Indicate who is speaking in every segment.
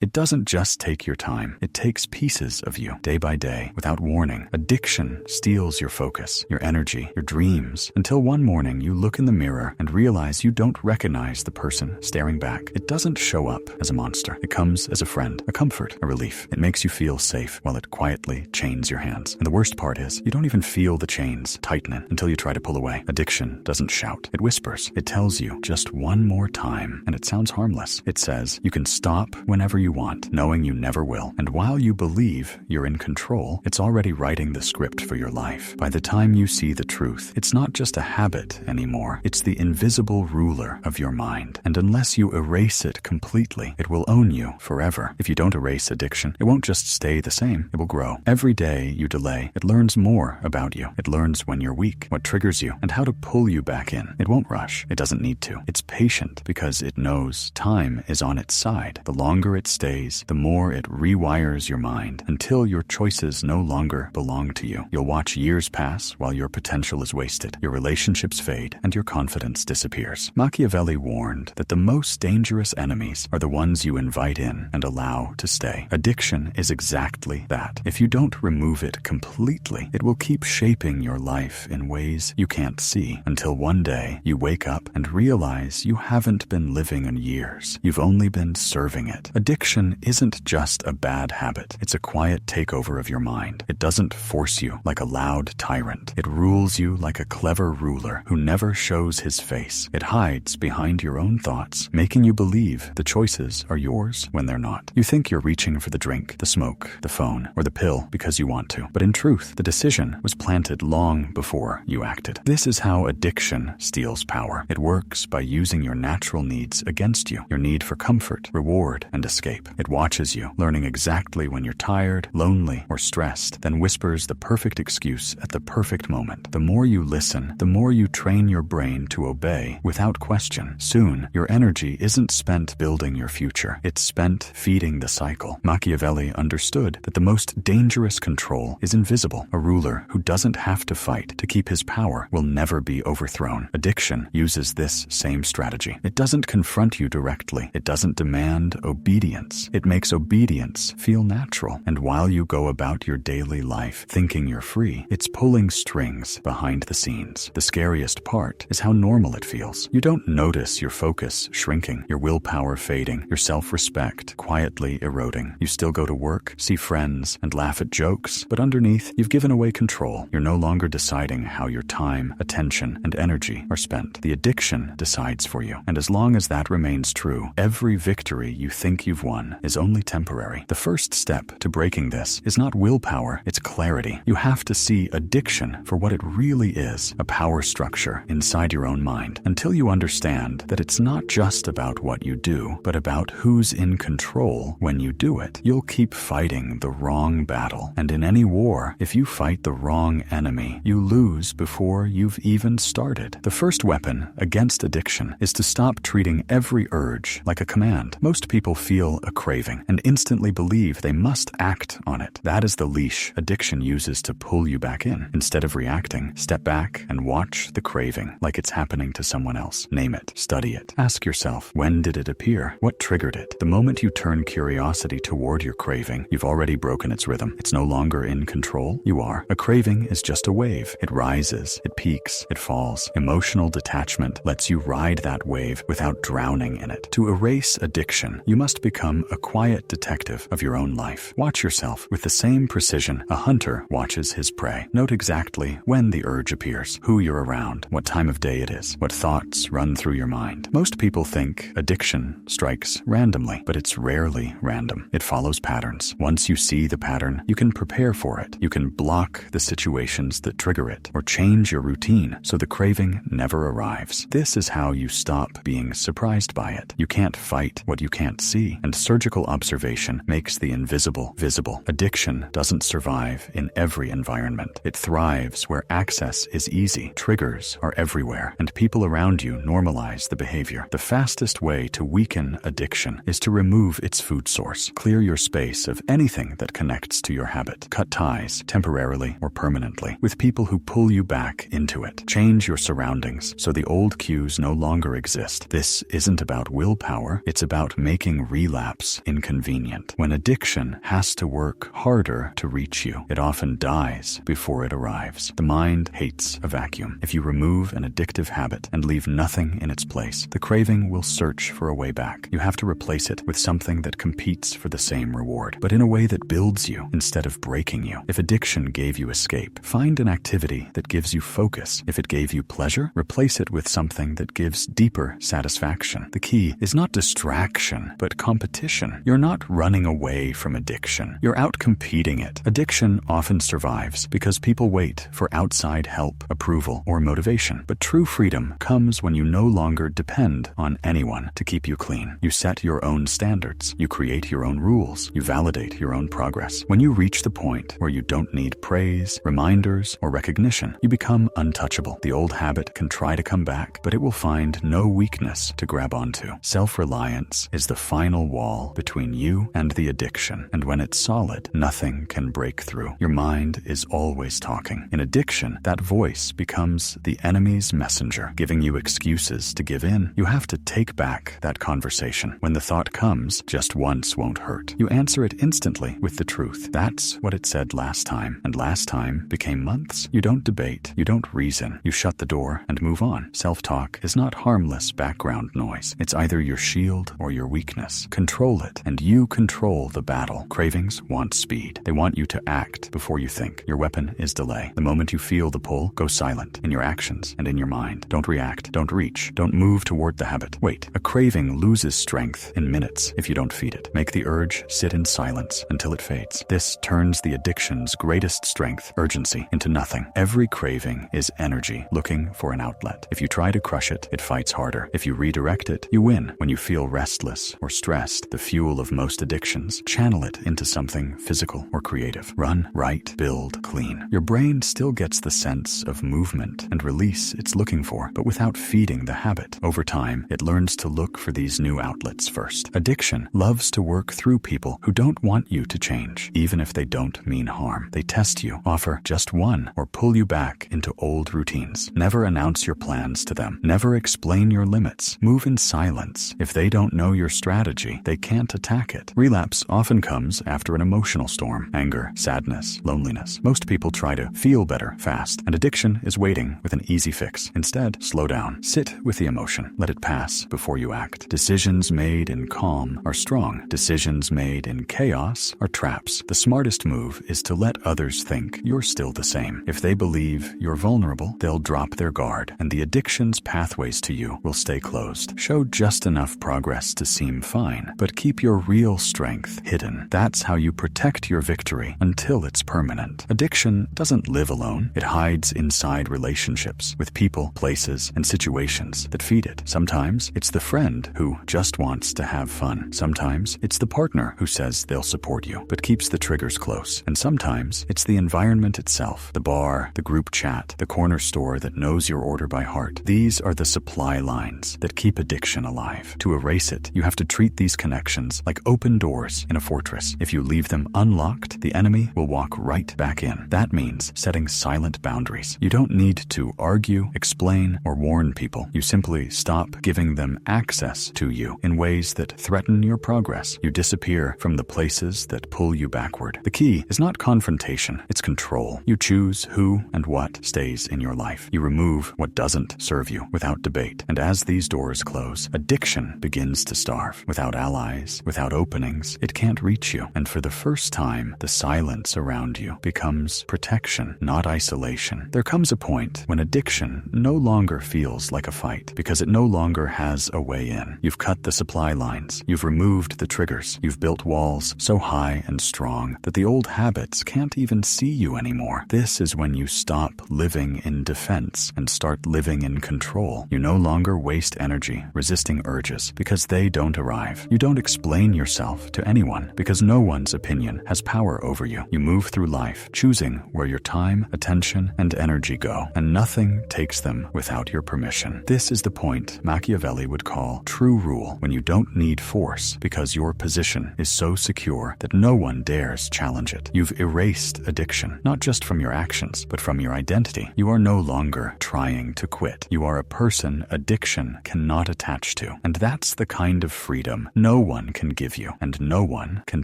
Speaker 1: It doesn't just take your time. It takes pieces of you, day by day, without warning. Addiction steals your focus, your energy, your dreams, until one morning you look in the mirror and realize you don't recognize the person staring back. It doesn't show up as a monster. It comes as a friend, a comfort, a relief. It makes you feel safe while it quietly chains your hands. And the worst part is, you don't even feel the chains tightening until you try to pull away. Addiction doesn't shout. It whispers. It tells you just one more time, and it sounds harmless. It says you can stop whenever you want, knowing you never will. And while you believe you're in control, it's already writing the script for your life. By the time you see the truth, it's not just a habit anymore. It's the invisible ruler of your mind. And unless you erase it completely, it will own you forever. If you don't erase addiction, it won't just stay the same. It will grow. Every day you delay, it learns more about you. It learns when you're weak, what triggers you, and how to pull you back in. It won't rush. It doesn't need to. It's patient because it knows time is on its side. The longer it stays, the more it rewires your mind until your choices no longer belong to you. You'll watch years pass while your potential is wasted. Your relationships fade and your confidence disappears. Machiavelli warned that the most dangerous enemies are the ones you invite in and allow to stay. Addiction is exactly that. If you don't remove it completely, it will keep shaping your life in ways you can't see until one day you wake up and realize you haven't been living in years. You've only been serving it. Addiction isn't just a bad habit. It's a quiet takeover of your mind. It doesn't force you like a loud tyrant. It rules you like a clever ruler who never shows his face. It hides behind your own thoughts, making you believe the choices are yours when they're not. You think you're reaching for the drink, the smoke, the phone, or the pill because you want to. But in truth, the decision was planted long before you acted. This is how addiction steals power. It works by using your natural needs against you. Your need for comfort, reward, and escape. It watches you, learning exactly when you're tired, lonely, or stressed, then whispers the perfect excuse at the perfect moment. The more you listen, the more you train your brain to obey without question. Soon, your energy isn't spent building your future. It's spent feeding the cycle. Machiavelli understood that the most dangerous control is invisible. A ruler who doesn't have to fight to keep his power will never be overthrown. Addiction uses this same strategy. It doesn't confront you directly. It doesn't demand obedience. It makes obedience feel natural. And while you go about your daily life thinking you're free, it's pulling strings behind the scenes. The scariest part is how normal it feels. You don't notice your focus shrinking, your willpower fading, your self-respect quietly eroding. You still go to work, see friends, and laugh at jokes, but underneath, you've given away control. You're no longer deciding how your time, attention, and energy are spent. The addiction decides for you. And as long as that remains true, every victory you think you've won is only temporary. The first step to breaking this is not willpower, it's clarity. You have to see addiction for what it really is, a power structure inside your own mind. Until you understand that it's not just about what you do, but about who's in control when you do it, you'll keep fighting the wrong battle. And in any war, if you fight the wrong enemy, you lose before you've even started. The first weapon against addiction is to stop treating every urge like a command. Most people feel a craving and instantly believe they must act on it. That is the leash addiction uses to pull you back in. Instead of reacting, step back and watch the craving like it's happening to someone else. Name it, study it. Ask yourself, when did it appear? What triggered it? The moment you turn curiosity toward your craving, you've already broken its rhythm. It's no longer in control. You are. A craving is just a wave. It rises, it peaks, it falls. Emotional detachment lets you ride that wave without drowning in it. To erase addiction, you must become a quiet detective of your own life. Watch yourself with the same precision a hunter watches his prey. Note exactly when the urge appears, who you're around, what time of day it is, what thoughts run through your mind. Most people think addiction strikes randomly, but it's rarely random. It follows patterns. Once you see the pattern, you can prepare for it. You can block the situations that trigger it, or change your routine so the craving never arrives. This is how you stop being surprised by it. You can't fight what you can't see, and surgical observation makes the invisible visible. Addiction doesn't survive thrive in every environment. It thrives where access is easy, triggers are everywhere, and people around you normalize the behavior. The fastest way to weaken addiction is to remove its food source. Clear your space of anything that connects to your habit. Cut ties, temporarily or permanently, with people who pull you back into it. Change your surroundings so the old cues no longer exist. This isn't about willpower, it's about making relapse inconvenient. When addiction has to work harder to reach you, it often dies before it arrives. The mind hates a vacuum. If you remove an addictive habit and leave nothing in its place, the craving will search for a way back. You have to replace it with something that competes for the same reward, but in a way that builds you instead of breaking you. If addiction gave you escape, find an activity that gives you focus. If it gave you pleasure, replace it with something that gives deeper satisfaction. The key is not distraction, but competition. You're not running away from addiction. You're out competing it. Addiction often survives because people wait for outside help, approval, or motivation. But true freedom comes when you no longer depend on anyone to keep you clean. You set your own standards. You create your own rules. You validate your own progress. When you reach the point where you don't need praise, reminders, or recognition, you become untouchable. The old habit can try to come back, but it will find no weakness to grab onto. Self-reliance is the final wall between you and the addiction, and when it's solid, nothing can break through. Your mind is always talking. In addiction, that voice becomes the enemy's messenger, giving you excuses to give in. You have to take back that conversation. When the thought comes, just once won't hurt. You answer it instantly with the truth. That's what it said last time, and last time became months. You don't debate. You don't reason. You shut the door and move on. Self-talk is not harmless background noise. It's either your shield or your weakness. Control it, and you control the battle. Cravings want speed. They want you to act before you think. Your weapon is delay. The moment you feel the pull, go silent in your actions and in your mind. Don't react. Don't reach. Don't move toward the habit. Wait. A craving loses strength in minutes if you don't feed it. Make the urge sit in silence until it fades. This turns the addiction's greatest strength, urgency, into nothing. Every craving is energy looking for an outlet. If you try to crush it, it fights harder. If you redirect it, you win. When you feel restless or stressed, the fuel of most addictions, channel it into something physical or creative. Run, write, build, clean. Your brain still gets the sense of movement and release it's looking for, but without feeding the habit. Over time, it learns to look for these new outlets first. Addiction loves to work through people who don't want you to change, even if they don't mean harm. They test you, offer just one, or pull you back into old routines. Never announce your plans to them. Never explain your limits. Move in silence. If they don't know your strategy, they can't attack it. Relapse often comes after an emotional storm. Anger, sadness, loneliness. Most people try to feel better fast, and addiction is waiting with an easy fix. Instead, slow down. Sit with the emotion. Let it pass before you act. Decisions made in calm are strong. Decisions made in chaos are traps. The smartest move is to let others think you're still the same. If they believe you're vulnerable, they'll drop their guard, and the addiction's pathways to you will stay closed. Show just enough progress to seem fine, but keep your real strength hidden. That's how you protect your victory until it's permanent. Addiction doesn't live alone. It hides inside relationships with people, places, and situations that feed it. Sometimes it's the friend who just wants to have fun. Sometimes it's the partner who says they'll support you, but keeps the triggers close. And sometimes it's the environment itself, the bar, the group chat, the corner store that knows your order by heart. These are the supply lines that keep addiction alive. To erase it, you have to treat these connections like open doors in a fortress. If you leave them unlocked, the enemy will walk right back in. That means setting silent boundaries. You don't need to argue, explain, or warn people. You simply stop giving them access to you in ways that threaten your progress. You disappear from the places that pull you backward. The key is not confrontation, it's control. You choose who and what stays in your life. You remove what doesn't serve you without debate. And as these doors close, addiction begins to starve. Without allies, without openings, it can't reach you. And for the first time, the silence around you becomes protection, not isolation. There comes a point when addiction no longer feels like a fight because it no longer has a way in. You've cut the supply lines. You've removed the triggers. You've built walls so high and strong that the old habits can't even see you anymore. This is when you stop living in defense and start living in control. You no longer waste energy resisting urges because they don't arrive. You don't explain yourself to anyone because no one's opinion has power over you. You You move through life, choosing where your time, attention, and energy go, and nothing takes them without your permission. This is the point Machiavelli would call true rule, when you don't need force because your position is so secure that no one dares challenge it. You've erased addiction, not just from your actions, but from your identity. You are no longer trying to quit. You are a person addiction cannot attach to, and that's the kind of freedom no one can give you, and no one can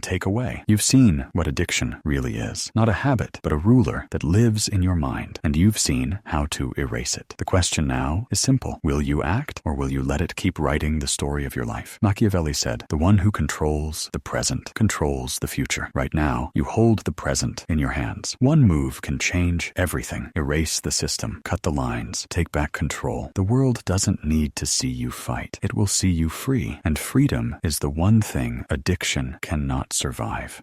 Speaker 1: take away. You've seen what addiction really is. Not a habit, but a ruler that lives in your mind, and you've seen how to erase it. The question now is simple. Will you act, or will you let it keep writing the story of your life? Machiavelli said, "The one who controls the present controls the future." Right now, you hold the present in your hands. One move can change everything. Erase the system, cut the lines, take back control. The world doesn't need to see you fight. It will see you free, and freedom is the one thing addiction cannot survive.